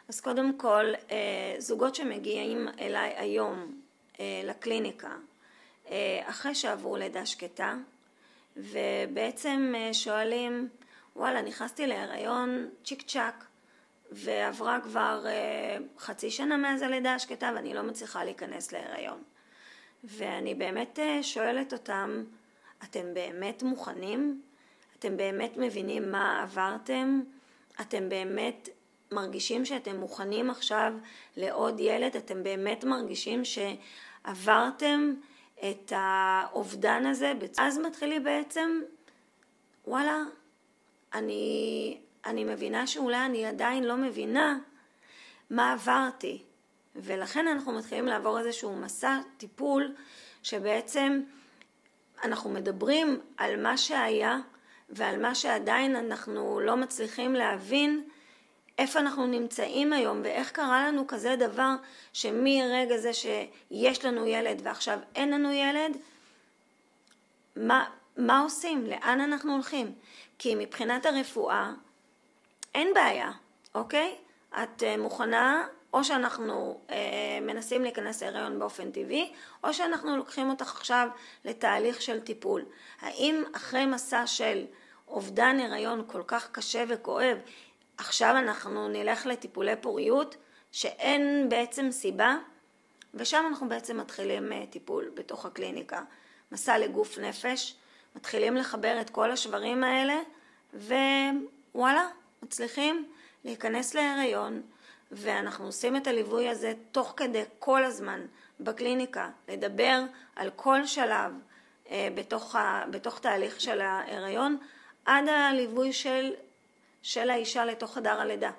אז קודם כל, זוגות שמגיעים אליי היום לקליניקה, אחרי שעברו לידה שקטה, ובעצם שואלים, וואלה, נכנסתי להיריון צ'יק צ'ק, ועברה כבר חצי שנה מאז הלידה השקטה, ואני לא מצליחה להיכנס להיריון. ואני באמת שואלת אותם, אתם באמת מוכנים? אתם באמת מבינים מה עברתם? אתם באמת מרגישים שאתם מוכנים עכשיו לעוד ילד? אתם באמת מרגישים שעברתם את האובדן הזה? אז מתחילי בעצם, וואלה, אני מבינה שאולי אני עדיין לא מבינה מה עברתי. ולכן אנחנו מתחילים לעבור איזשהו מסע טיפול שבעצם אנחנו מדברים על מה שהיה ועל מה שעדיין אנחנו לא מצליחים להבין איפה אנחנו נמצאים היום ואיך קרה לנו כזה דבר שמרגע זה שיש לנו ילד ועכשיו אין לנו ילד, מה עושים? לאן אנחנו הולכים? כי מבחינת הרפואה אין בעיה, אוקיי? את מוכנה, או שאנחנו מנסים להיכנס להיריון באופן טבעי, או שאנחנו לוקחים אותך עכשיו לתהליך של טיפול. האם אחרי מסע של אובדן הריון כל כך קשה וכואב, עכשיו אנחנו נלך לטיפולי פוריות שאין בעצם סיבה? ושם אנחנו בעצם מתחילים טיפול בתוך הקליניקה. מסע לגוף נפש, מתחילים לחבר את כל השברים האלה, ווואלה, מצליחים להיכנס להיריון, ואנחנו עושים את הליווי הזה תוך כדי כל הזמן בקליניקה, לדבר על כל שלב בתוך תהליך של ההיריון, עד הליווי של האישה לתוך חדר הלידה.